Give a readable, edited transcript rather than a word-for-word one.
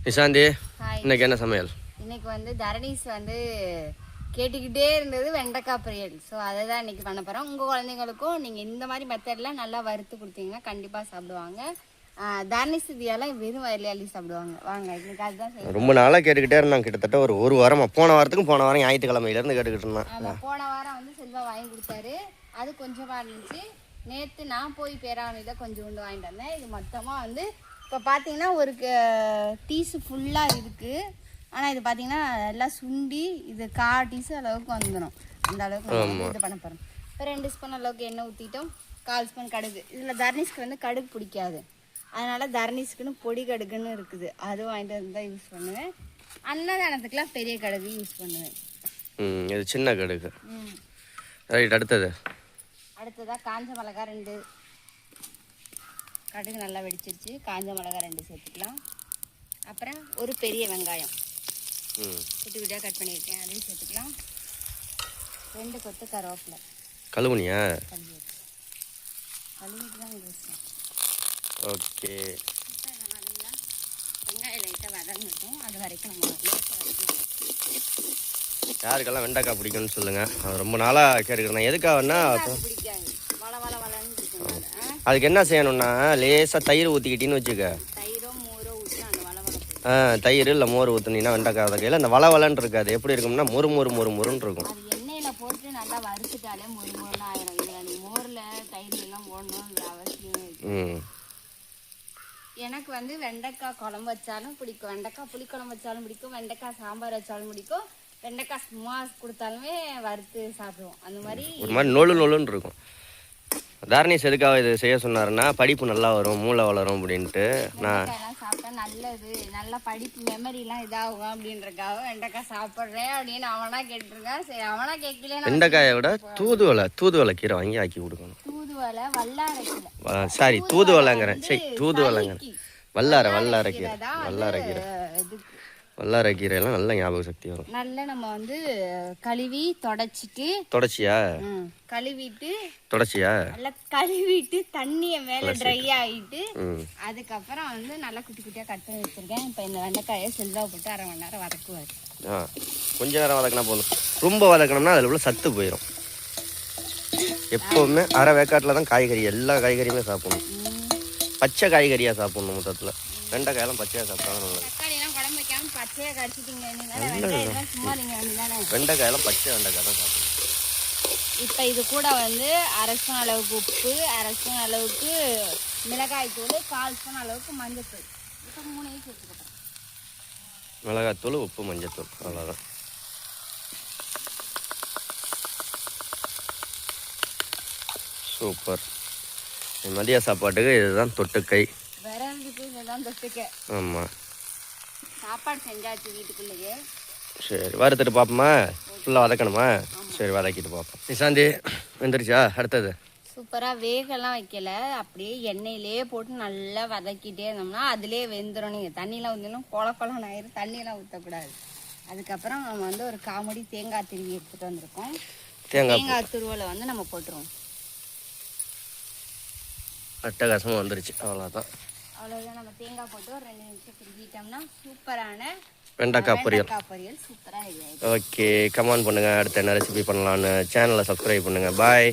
நிஷாந்தி, இன்னைக்கு என்ன சமையல்? இன்னைக்கு வந்து தரணீஸ் வந்து கேட்டுக்கிட்டே இருந்தது வெண்டைக்காய் பொரியல். ஸோ அதை தான் இன்னைக்கு பண்ண போகிறோம். உங்கள் குழந்தைங்களுக்கும் நீங்கள் இந்த மாதிரி மெத்தடில் நல்லா வறுத்து கொடுத்தீங்கன்னா கண்டிப்பாக சாப்பிடுவாங்க. தரணீஸ் இதெல்லாம் வெறும் வயலில் அள்ளி சாப்பிடுவாங்க. வாங்க இன்னைக்கு அதுதான் ரொம்ப நாளாக கேட்டுக்கிட்டே இருந்தாங்க. கிட்டத்தட்ட ஒரு வாரமாக, போன வாரம் ஞாயிற்றுக்கிழமையிலேருந்து கேட்டுக்கிட்டு இருந்தான். ஆமாம், போன வாரம் வந்து செல்வா வாங்கி கொடுத்தாரு. அது கொஞ்சமாக இருந்துச்சு. நேற்று நான் போய் பேராவணியில் கொஞ்சோண்டு வாங்கிட்டு வந்தேன். இது மொத்தமாக வந்து இப்போ பார்த்தீங்கன்னா ஒரு டீஸு ஃபுல்லாக இருக்குது. ஆனால் இது பார்த்தீங்கன்னா எல்லாம் சுண்டி இது 1/4 டீஸு அளவுக்கு வந்துடும். அந்த அளவுக்கு இது பண்ண போகிறோம். இப்போ 2 ஸ்பூன் அளவுக்கு எண்ணெய் ஊற்றிட்டோம். 1/4 ஸ்பூன் கடுகு. இதில் தர்னிஷ்க்கு வந்து கடுகு பிடிக்காது, அதனால் தர்னிஷ்க்குன்னு பொடி கடுகுன்னு இருக்குது, அதுவும் வாங்கிட்டு வந்து தான் யூஸ் பண்ணுவேன். அன்னதானத்துக்குலாம் பெரிய கடுகு யூஸ் பண்ணுவேன். இது சின்ன கடுகு. ரைட். அடுத்ததாக காஞ்ச மிளகா 2. கடுகு நல்லா வெடிச்சிருச்சு. காஞ்ச மிளகா 2 சேர்த்துக்கலாம். அப்புறம் ஒரு பெரிய வெங்காயம் குட்டி குட்டியாக கட் பண்ணியிருக்கேன், அதையும் சேர்த்துக்கலாம். 2 கொத்து கருவேப்பிலை. கழுவுனியா? கழுவிட்டு தான் யூஸ். ஓகே. வெங்காயம் லைட்டாக வதங்கட்டும். அது வரைக்கும் நம்ம யாருக்கெல்லாம் வெண்டைக்காய் பிடிக்கும்னு சொல்லுங்கள். ரொம்ப நாளாக கேட்குறேன். எதுக்காகன்னா பிடிக்காது, வள வள வளன்னு பிடிக்கும். அதுக்கு என்ன செய்யணும்னா லேசாக தயிர் ஊற்றிக்கிட்டின்னு வச்சுக்க. தயிர் இல்லை மோர் ஊற்றுனீங்கன்னா வெண்டைக்காய் வதக்கையில் அந்த வளவலன்னு இருக்காது. எப்படி இருக்கும்னா மொறுன்னு இருக்கும். எண்ணெயில் போட்டு நல்லா வறுத்துட்டாலே மொறுன்னு ஆயிரும். இதில் நீ மோரில் தயிர் எல்லாம் போடணும்னு அவசியம். எனக்கு வந்து வெண்டைக்காய் குழம்பு வச்சாலும் பிடிக்கும், வெண்டைக்காய் புளிக்குழம்பு வச்சாலும் பிடிக்கும், வெண்டைக்காய் சாம்பார் வச்சாலும் பிடிக்கும், வெண்டைக்காய் சும்மா கொடுத்தாலுமே வறுத்து சாப்பிடுவோம். அந்த மாதிரி ஒரு மாதிரி நொல்லுன்னு இருக்கும். தர்னிஷ் எதுக்காக இது செய்ய சொன்னாருன்னா படிப்பு நல்லா வரும், மூளை வளரும் அப்படின்ட்டு. நான் சாப்பிட்டா நல்லது, நல்லா படிப்பு மெமரிலாம் இதாகும் அப்படின்றக்காக வெண்டைக்காய் சாப்பிட்றேன் அப்படின்னு அவனா கேட்டிருக்கான். சரி, அவனா கேட்கல. வெண்டைக்காயை விட தூதுவளை கீரை வாங்கி ஆக்கி கொடுக்கணும். தூதுவளை வல்லாரைக்கீரை, சாரி தூதுவளைங்கிறேன். வல்லாரைக்கீரை வல்லாரைக்கீரையெல்லாம் நல்ல ஞாபக சக்தி வரும். நல்லா நம்ம வந்து கழுவி தொடச்சிட்டு நல்லா கழுவிட்டு தண்ணியை மேல ட்ரை ஆகிட்டு அதுக்கப்புறம் வந்து நல்லா குட்டி குட்டியா கட் பண்ணி வச்சிருக்கேன். இப்போ இந்த வெண்டைக்காயை செல்வா போட்டு 1/2 மணி நேரம் வதக்குவார். கொஞ்ச நேரம் வதக்கினா போதும். ரொம்ப வதக்கணும்னா அதில் உள்ள சத்து போயிடும். எப்பவுமே அரை வேக்காட்டில் தான் காய்கறி, எல்லா காய்கறியுமே சாப்பிடணும். பச்சை காய்கறியாக சாப்பிடணும். மொத்தத்தில் வெண்டைக்காயெல்லாம் பச்சையாக சாப்பிட்டா நல்லது. வெண்டைக்காயெல்லாம் பச்சை வெண்டைக்காய் தான் சாப்பிடணும். இப்போ இது கூட வந்து 1/2 ஸ்பூன் அளவுக்கு உப்பு, 1/2 ஸ்பூன் அளவுக்கு மிளகாய் தூள், 1/4 ஸ்பூன் அளவுக்கு மஞ்சத்தூள். இப்போ 3ஐயும் சேர்த்துக்கிட்டோம். மிளகாய்த்தூள், உப்பு, மஞ்சத்தூள், அவ்வளோதான். சூப்பர். மதிய சாப்பாட்டுக்கு இதுதான் தொட்டுக்கை. விரலுக்கு இதுதான் தொட்டுக்கை. ஆமாம், சாப்பாடு செஞ்சாச்சு வீட்டுக்குள்ளேயே. சரி, வறுத்துட்டு பார்ப்போமா? ஃபுல்லாக வதக்கணுமா? சரி, வதக்கிட்டு பார்ப்போம். நிஷாந்தி வந்துருச்சா? அடுத்தது சூப்பராக வேகலாம் வைக்கல, அப்படியே எண்ணெயிலே போட்டு நல்லா வதக்கிட்டே இருந்தோம்னா அதிலே வெந்துடும். நீங்கள் தண்ணியெலாம் ஊற்றினா கொலன்னு ஆயிரும். தண்ணியெல்லாம் ஊற்றக்கூடாது. அதுக்கப்புறம் நம்ம வந்து ஒரு 1/4 மூடி தேங்காய் திருவி எடுத்துகிட்டு வந்திருக்கோம். தேங்காய் துருவலை வந்து நம்ம போட்டுருவோம். அட்டகாசமாக வந்துருச்சு. அவ்வளோதான். நம்ம தேங்காய் போட்டு ஒரு 2 நிமிஷம் திருவிட்டோம்னா சூப்பரான வெண்டைக்காய் பொரியல் சூப்பராக ரெடி ஆகிடும். ஓகே, கமெண்ட் பண்ணுங்கள் அடுத்த என்ன ரெசிபி பண்ணலான்னு. சேனலை சப்ஸ்கிரைப் பண்ணுங்கள். பாய்.